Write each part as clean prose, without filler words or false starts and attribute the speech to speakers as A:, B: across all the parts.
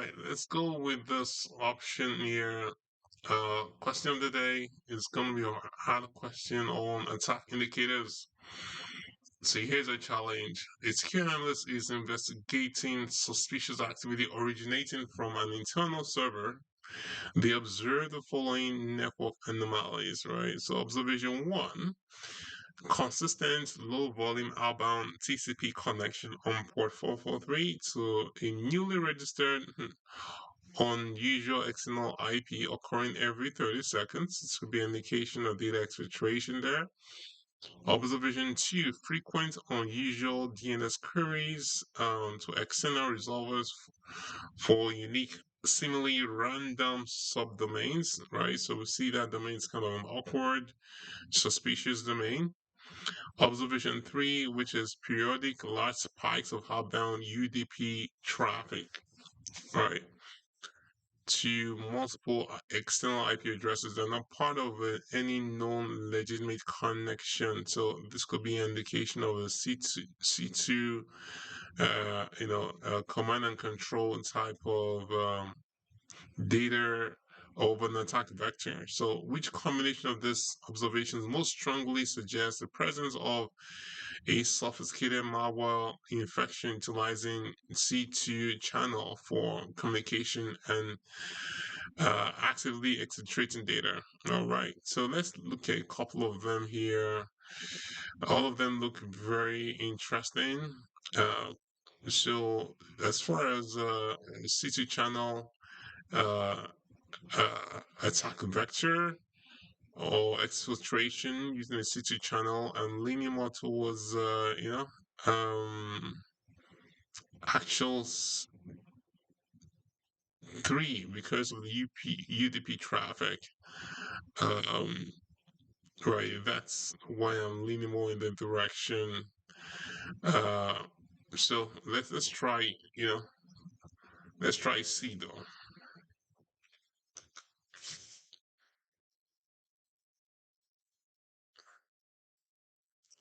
A: right, let's go with this option here. Question of the day is going to be a hard question on attack indicators. So here's a challenge. A security analyst is investigating suspicious activity originating from an internal server. They observe the following network anomalies, right? So observation one, consistent low volume outbound TCP connection on port 443 to a newly registered unusual external IP occurring every 30 seconds. This could be an indication of data exfiltration there. Observation two, frequent unusual DNS queries to external resolvers for unique, seemingly random subdomains, right? So we see that domain is kind of an awkward, suspicious domain. Observation three, which is periodic large spikes of outbound UDP traffic, right? To multiple external IP addresses that are not part of any known legitimate connection. So this could be an indication of a C2, command and control type of data of an attack vector. So which combination of these observations most strongly suggests the presence of a sophisticated malware infection utilizing C2 channel for communication and actively exfiltrating data? All right, so let's look at a couple of them here. All of them look very interesting. Uh, so as far as C2 channel uh, attack vector or exfiltration using a C2 channel, I'm leaning more towards um, actual three because of the UDP traffic. Um, right, that's why I'm leaning more in that direction. Uh, so let's try, let's try C though.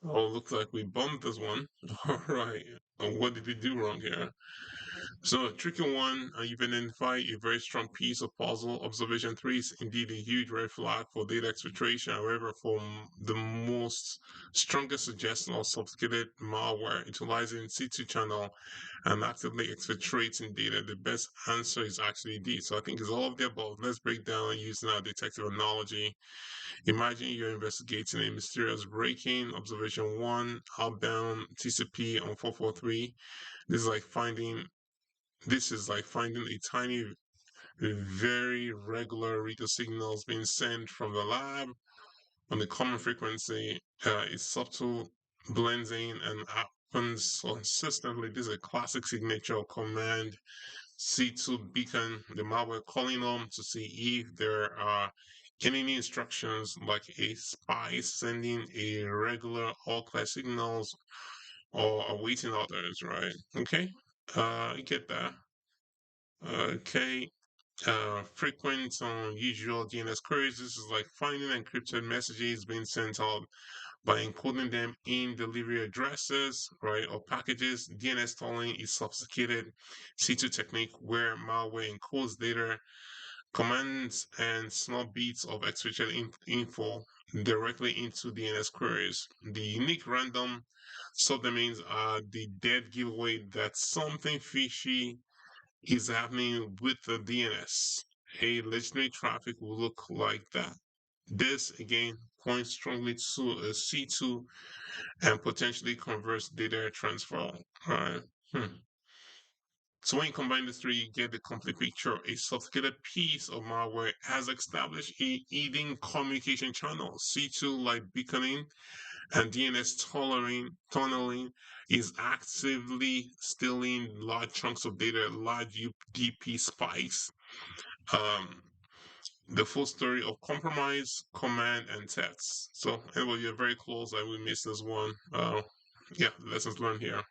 A: Oh, looks like we bumped this one. All right. What did we do wrong here? So, tricky one, you've identified a very strong piece of puzzle. Observation three is indeed a huge red flag for data exfiltration. However, for the most strongest suggestion of sophisticated malware utilizing C2 channel and actively exfiltrating data, the best answer is actually D. So I think it's all of the above. Let's break down using our detective analogy. Imagine you're investigating a mysterious break-in. Observation one, outbound TCP on 443. This is like finding a tiny, very regular radio signals being sent from the lab on a common frequency. It's subtle, blends in, and happens consistently. This is a classic signature of command C2 beacon, the malware calling them to see if there are any instructions like a spy sending a regular all clear signals or awaiting others, right? Okay, you get that. Okay, frequent unusual DNS queries. This is like finding encrypted messages being sent out by encoding them in delivery addresses, right, or packages. DNS tolling is sophisticated C2 technique where malware encodes data, commands, and small bits of exfiltrated info directly into DNS queries. The unique random subdomains are the dead giveaway that something fishy is happening with the DNS. A legitimate traffic will look like that. This again points strongly to a C2 and potentially converts data transfer. All right. So when you combine the three, you get the complete picture. A sophisticated piece of malware has established a hidden communication channel. C2 like beaconing and DNS tunneling is actively stealing large chunks of data, large UDP spikes. Um, the full story of compromise, command, and tests. So anyway, you're very close. I will miss this one. Yeah, lessons learned here.